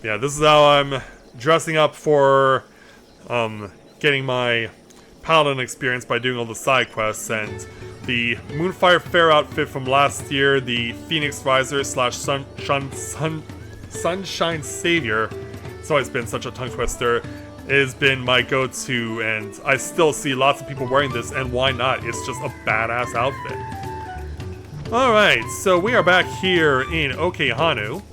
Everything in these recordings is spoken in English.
Yeah, this is how I'm dressing up for getting my paladin experience by doing all the side quests, and the Moonfire Fair outfit from last year, the Phoenix Riser slash Sunshine Savior, it's always been such a tongue twister, has been my go-to, and I still see lots of people wearing this, and why not? It's just a badass outfit. Alright, so we are back here in Hanuhanu.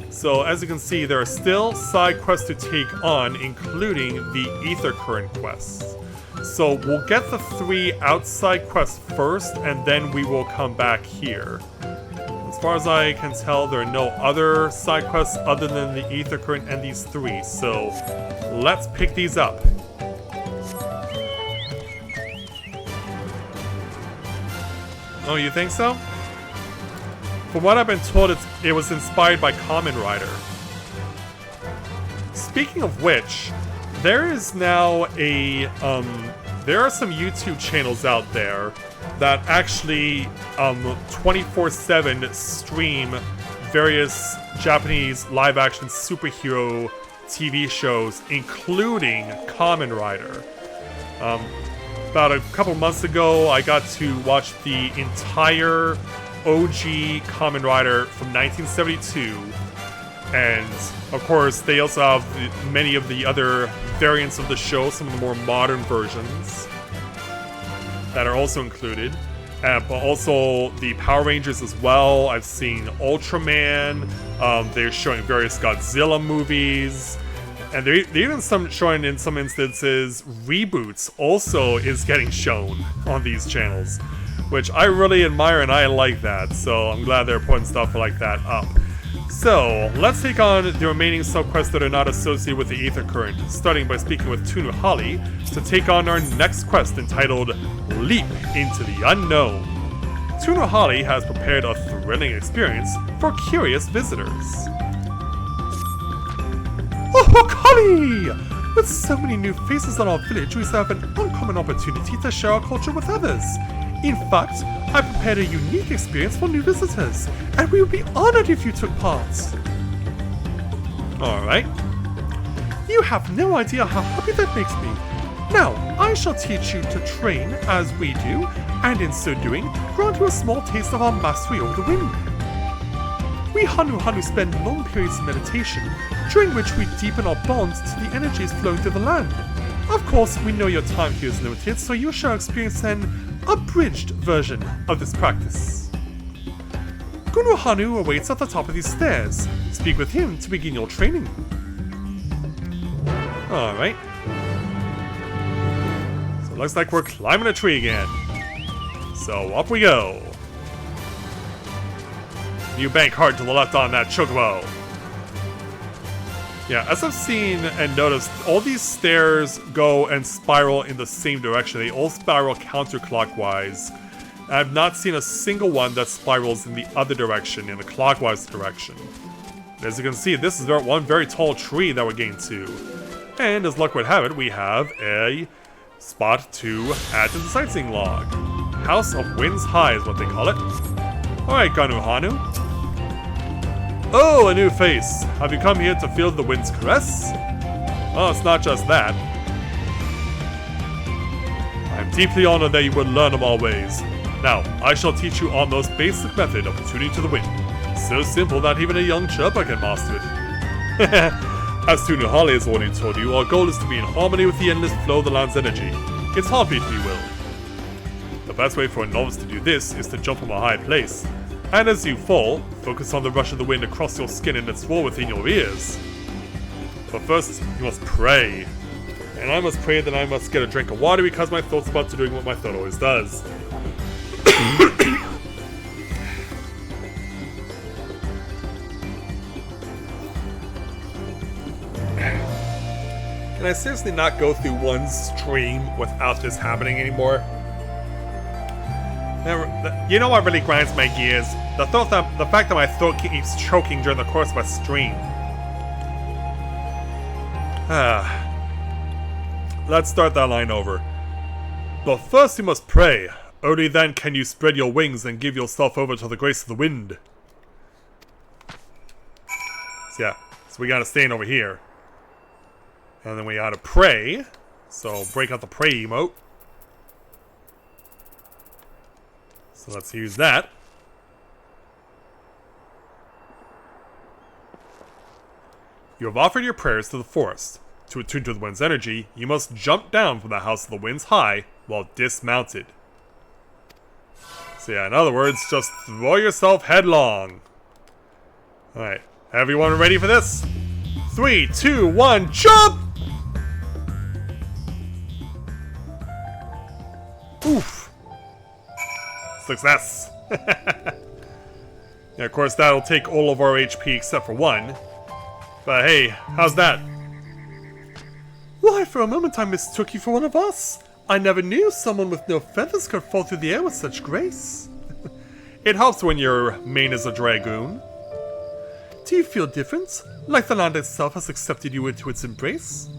So as you can see, there are still side quests to take on, including the Ether Current quests. So we'll get the 3 outside quests first, and then we will come back here. As far as I can tell, there are no other side quests other than the Ether Current and these 3, so let's pick these up. Oh, you think so? From what I've been told, it was inspired by Kamen Rider. Speaking of which, there is now a, there are some YouTube channels out there that actually 24/7 stream various Japanese live-action superhero TV shows, including Kamen Rider. About a couple months ago, I got to watch the entire OG Kamen Rider from 1972, and of course they also have many of the other variants of the show, some of the more modern versions that are also included, but also the Power Rangers as well. I've seen Ultraman, they're showing various Godzilla movies, and they're even showing in some instances reboots also is getting shown on these channels, which I really admire and I like that, so I'm glad they're putting stuff like that up. So, let's take on the remaining sub-quests that are not associated with the Ether Current, starting by speaking with Hanuhanu to take on our next quest entitled Leap into the Unknown. Hanuhanu has prepared a thrilling experience for curious visitors. Oh, Kali! With so many new faces in our village, we have an uncommon opportunity to share our culture with others. In fact, I prepared a unique experience for new visitors, and we would be honored if you took part. Alright. You have no idea how happy that makes me. Now, I shall teach you to train as we do, and in so doing, grant you a small taste of our mastery over the wind. We Hanuhanu spend long periods of meditation, during which we deepen our bonds to the energies flowing through the land. Of course, we know your time here is limited, so you shall experience an abridged version of this practice. Hanuhanu awaits at the top of these stairs. Speak with him to begin your training. Alright. So it looks like we're climbing a tree again. So up we go. You bank hard to the left on that chocobo. Yeah, as I've seen and noticed, all these stairs go and spiral in the same direction. They all spiral counterclockwise. I've not seen a single one that spirals in the other direction, in the clockwise direction. As you can see, this is one very tall tree that we're getting to. And as luck would have it, we have a spot to add to the sightseeing log. House of Winds High is what they call it. Alright, Hanuhanu. Oh, a new face! Have you come here to feel the wind's caress? Oh, it's not just that. I am deeply honored that you would learn of our ways. Now, I shall teach you our most basic method of tuning to the wind. So simple that even a young chirper can master it. As Hanuhanu has already told you, our goal is to be in harmony with the endless flow of the land's energy. Its heartbeat, if you will. The best way for a novice to do this is to jump from a high place. And as you fall, focus on the rush of the wind across your skin and its roar within your ears. But first, you must pray. And I must pray that I must get a drink of water because my thoughts about to doing what my thought always does. Can I seriously not go through one stream without this happening anymore? You know what really grinds my gears? The fact that my throat keeps choking during the course of a stream. Let's start that line over. But first you must pray. Only then can you spread your wings and give yourself over to the grace of the wind. So yeah, so we gotta stand over here. And then we gotta pray. So break out the pray emote. So let's use that. You have offered your prayers to the forest. To attune to the wind's energy, you must jump down from the House of the Winds high while dismounted. So yeah, in other words, just throw yourself headlong. Alright, everyone ready for this? 3, 2, 1, jump! Oof. Success. Yeah, of course, that'll take all of our HP except for 1. But hey, how's that? Why, for a moment I mistook you for one of us. I never knew someone with no feathers could fall through the air with such grace. It helps when your mane is a dragoon. Do you feel different? Like the land itself has accepted you into its embrace?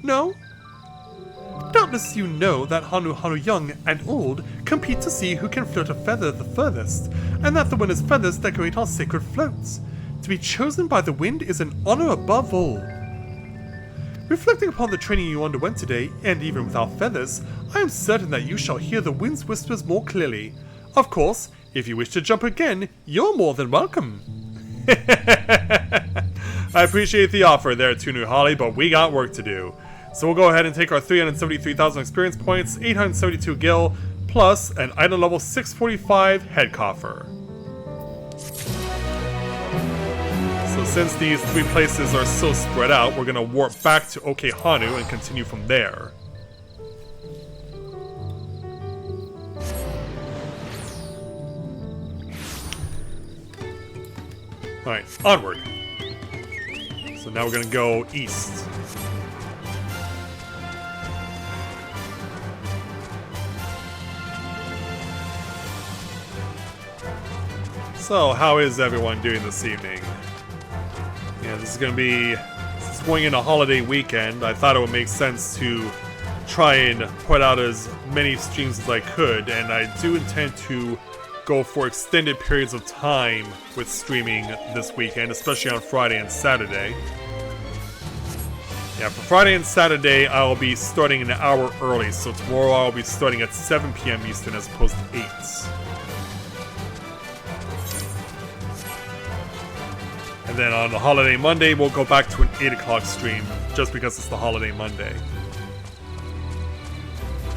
No? Doubtless you know that Hanuhanu young and old compete to see who can float a feather the furthest, and that the winner's feathers decorate our sacred floats. To be chosen by the wind is an honor above all. Reflecting upon the training you underwent today, and even without feathers, I am certain that you shall hear the wind's whispers more clearly. Of course, if you wish to jump again, you're more than welcome. I appreciate the offer there, Tunu Holly, but we got work to do. So we'll go ahead and take our 373,000 experience points, 872 gil, plus an item level 645 head coffer. So since these 3 places are so spread out, we're going to warp back to Hanuhanu and continue from there. Alright, onward. So now we're going to go east. So, how is everyone doing this evening? Yeah, this is going in a holiday weekend. I thought it would make sense to try and put out as many streams as I could, and I do intend to go for extended periods of time with streaming this weekend, especially on Friday and Saturday. Yeah, for Friday and Saturday, I'll be starting an hour early, so tomorrow I'll be starting at 7 PM Eastern as opposed to 8. And then on the holiday Monday, we'll go back to an 8 o'clock stream, just because it's the holiday Monday.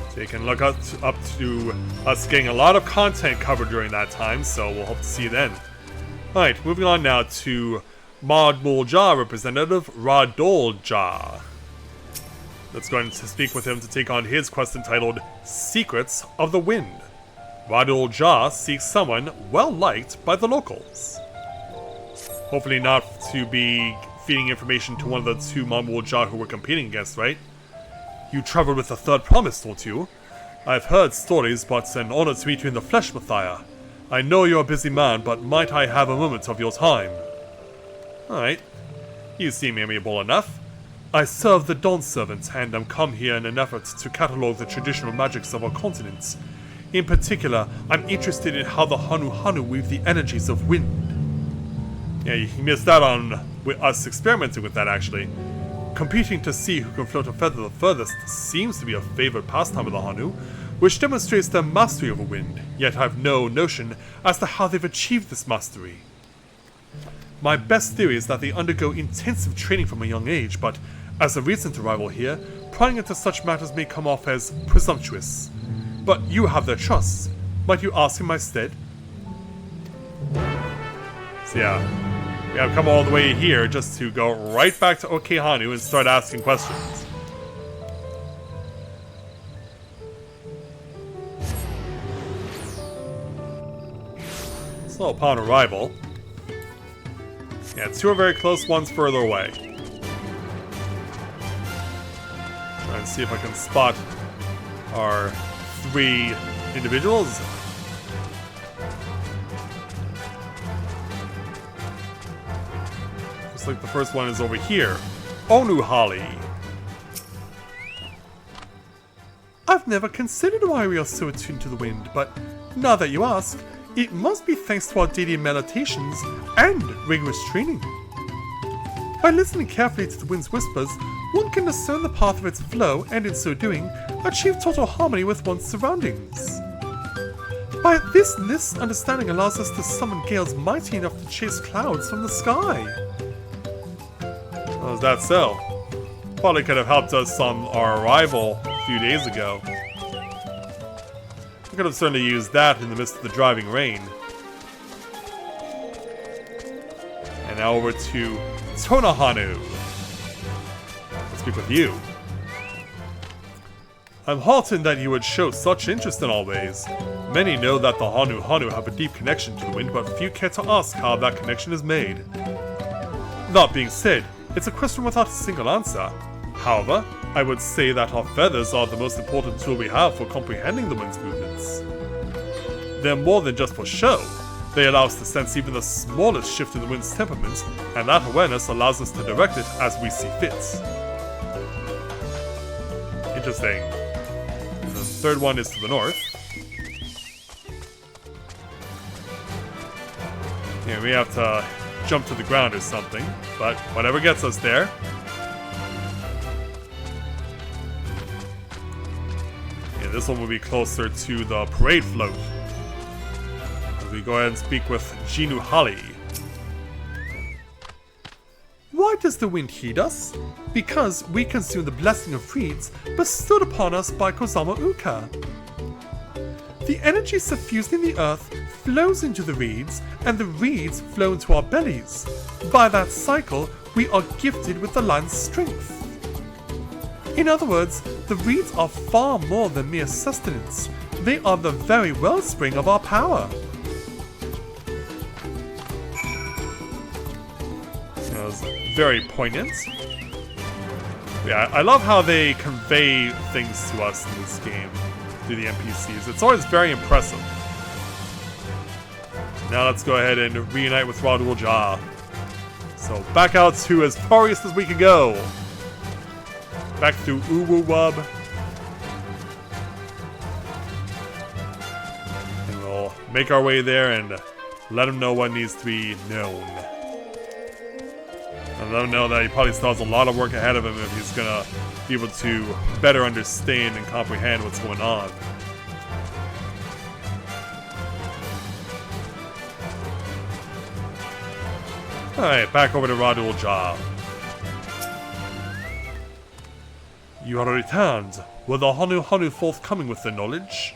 So you can look up to us getting a lot of content covered during that time, so we'll hope to see you then. Alright, moving on now to Madmulja representative Radolja. Let's go ahead and speak with him to take on his quest entitled Secrets of the Wind. Radolja seeks someone well-liked by the locals. Hopefully not to be feeding information to one of the 2 Madmulja who we're competing against, right? You traveled with the third promise, don't you? I've heard stories, but an honor to meet you in the flesh, Mathia. I know you're a busy man, but might I have a moment of your time? Alright. You seem amiable enough. I serve the Dawn Servant, and am come here in an effort to catalogue the traditional magics of our continent. In particular, I'm interested in how the Hanuhanu weave the energies of wind. Yeah, you missed out on us experimenting with that, actually. Competing to see who can float a feather the furthest seems to be a favorite pastime of the Hanu, which demonstrates their mastery over wind, yet I've no notion as to how they've achieved this mastery. My best theory is that they undergo intensive training from a young age, but as a recent arrival here, prying into such matters may come off as presumptuous. But you have their trust. Might you ask in my stead? So yeah. We have come all the way here just to go right back to Hanuhanu and start asking questions. So upon arrival, yeah, 2 are very close, 1's further away. Try and see if I can spot our 3 individuals. Like the first one is over here. Onuhali. I've never considered why we are so attuned to the wind, but now that you ask, It must be thanks to our daily meditations and rigorous training. By listening carefully to the wind's whispers, one can discern the path of its flow and in so doing, achieve total harmony with one's surroundings. By this understanding allows us to summon gales mighty enough to chase clouds from the sky. Oh, is that so? Probably could have helped us on our arrival a few days ago. We could have certainly used that in the midst of the driving rain. And now over to Hanuhanu. Let's speak with you. I'm heartened that you would show such interest in our ways. Many know that the Hanuhanu have a deep connection to the wind, but few care to ask how that connection is made. That being said, it's a question without a single answer. However, I would say that our feathers are the most important tool we have for comprehending the wind's movements. They're more than just for show. They allow us to sense even the smallest shift in the wind's temperament, and that awareness allows us to direct it as we see fit. Interesting. The third one is to the north. Yeah, we have to jump to the ground or something, but whatever gets us there. Yeah, this one will be closer to the parade float. As we go ahead and speak with Jinuhali. Why does the wind heed us? Because we consume the blessing of reeds bestowed upon us by Kozama Uka. The energy suffused in the earth flows into the reeds, and the reeds flow into our bellies. By that cycle, we are gifted with the land's strength. In other words, the reeds are far more than mere sustenance. They are the very wellspring of our power. That was very poignant. Yeah, I love how they convey things to us in this game through the NPCs. It's always very impressive. Now let's go ahead and reunite with Radul Ja. So back out to as far east as we could go. Back through Uwu-Wub. And we'll make our way there and let him know what needs to be known. And let him know that he probably still has a lot of work ahead of him if he's gonna be able to better understand and comprehend what's going on. Alright, back over to Radul Ja. You are returned. Were the Hanuhanu forthcoming with the knowledge?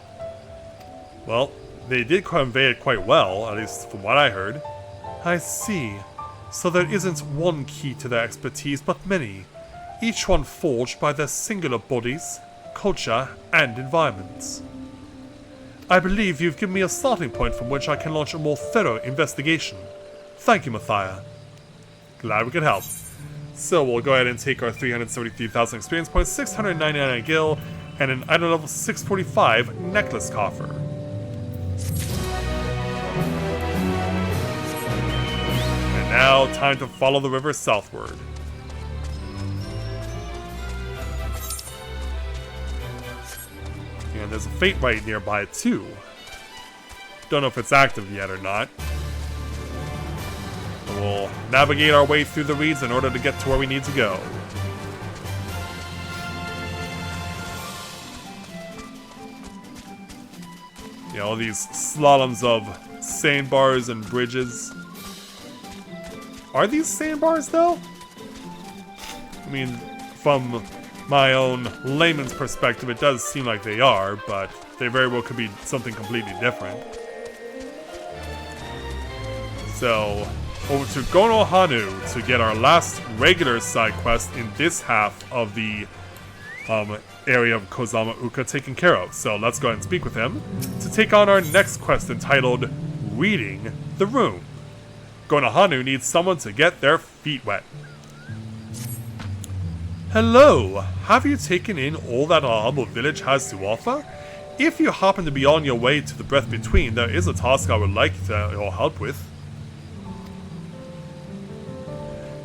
Well, they did convey it quite well, at least from what I heard. I see. So there isn't one key to their expertise, but many, each one forged by their singular bodies, culture, and environments. I believe you've given me a starting point from which I can launch a more thorough investigation. Thank you, Mathia. Glad we could help. So we'll go ahead and take our 373,000 experience points, 699 gil, and an item level 645 necklace coffer. And now, time to follow the river southward. And there's a fate right nearby too. Don't know if it's active yet or not. We'll navigate our way through the reeds in order to get to where we need to go. You know, these slaloms of sandbars and bridges. Are these sandbars though? I mean, from my own layman's perspective, it does seem like they are, but they very well could be something completely different. So, over to Hanuhanu to get our last regular side quest in this half of the area of Kozama Uka taken care of. So let's go ahead and speak with him to take on our next quest entitled Reading the Room. Hanuhanu needs someone to get their feet wet. Hello, have you taken in all that our humble village has to offer? If you happen to be on your way to the Breath Between, there is a task I would like your help with.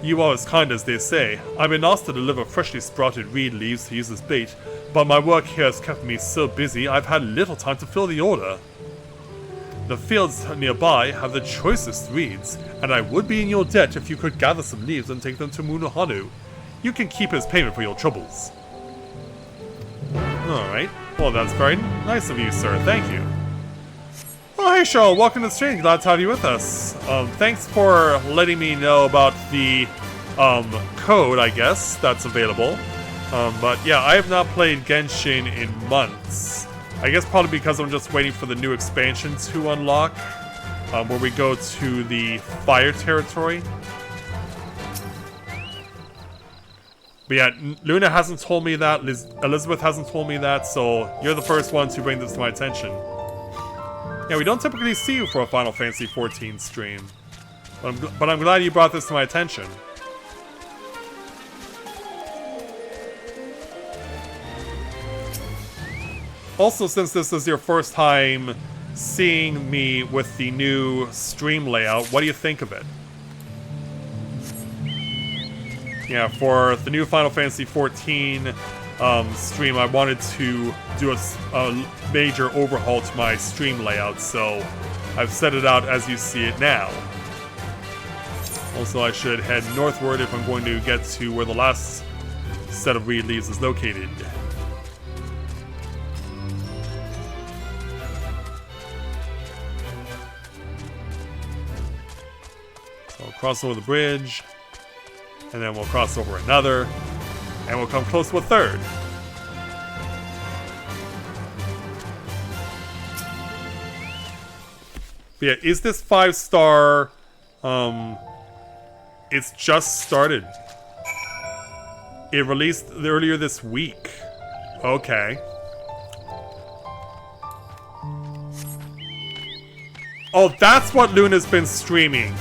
You are as kind as they say. I've been asked to deliver freshly sprouted reed leaves to use as bait, but my work here has kept me so busy I've had little time to fill the order. The fields nearby have the choicest reeds, and I would be in your debt if you could gather some leaves and take them to Hanuhanu. You can keep as payment for your troubles. Alright. Well, that's very nice of you, sir. Thank you. Oh, hey, Cheryl. Welcome to the stream. Glad to have you with us. Thanks for letting me know about the code, I guess, that's available. But yeah, I have not played Genshin in months. I guess probably because I'm just waiting for the new expansion to unlock, where we go to the fire territory. But yeah, Luna hasn't told me that, Elizabeth hasn't told me that, so you're the first one to bring this to my attention. Yeah, we don't typically see you for a Final Fantasy XIV stream, but I'm glad you brought this to my attention. Also, since this is your first time seeing me with the new stream layout, what do you think of it? Yeah, for the new Final Fantasy XIV stream, I wanted to do a major overhaul to my stream layout, so I've set it out as you see it now. Also, I should head northward if I'm going to get to where the last set of reed leaves is located. So I'll cross over the bridge, and then we'll cross over another, and we'll come close to a third. But yeah, is this 5-star? It's just started. It released earlier this week. Okay. Oh, that's what Luna's been streaming.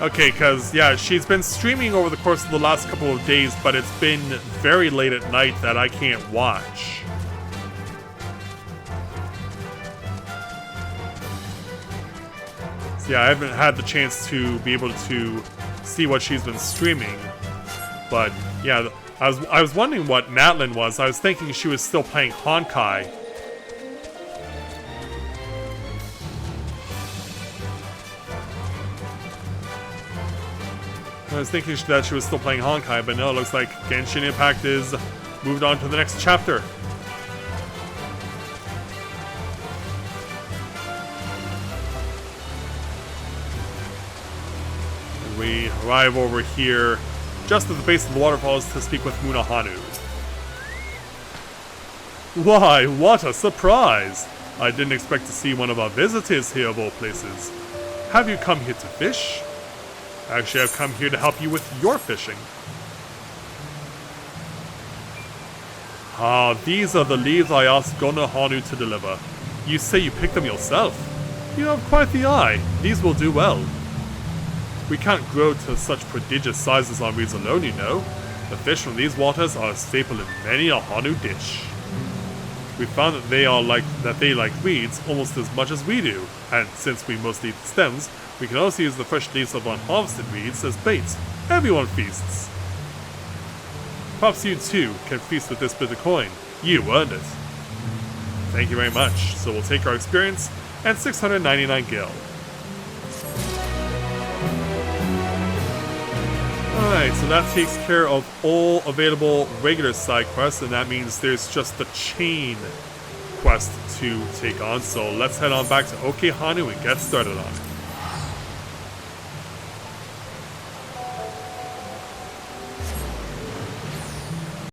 Okay, because, yeah, she's been streaming over the course of the last couple of days, but it's been very late at night that I can't watch. So, yeah, I haven't had the chance to be able to see what she's been streaming. But, yeah, I was wondering what Natlin was. I was thinking she was still playing Honkai. I was thinking that she was still playing Honkai, but no, it looks like Genshin Impact is moved on to the next chapter. And we arrive over here just at the base of the waterfalls to speak with Hanuhanu. Why, what a surprise! I didn't expect to see one of our visitors here of all places. Have you come here to fish? Actually, I've come here to help you with your fishing. Ah, these are the leaves I asked Hanuhanu to deliver. You say you picked them yourself. You have quite the eye. These will do well. We can't grow to such prodigious sizes on reeds alone, you know. The fish from these waters are a staple in many a Hanu dish. We found that they like reeds almost as much as we do, and since we mostly eat the stems, we can also use the fresh leaves of unharvested reeds as bait. Everyone feasts. Perhaps you too can feast with this bit of coin. You earned it. Thank you very much. So we'll take our experience and 699 gil. Alright, so that takes care of all available regular side quests, and that means there's just the chain quest to take on. So let's head on back to Hanuhanu and get started on it.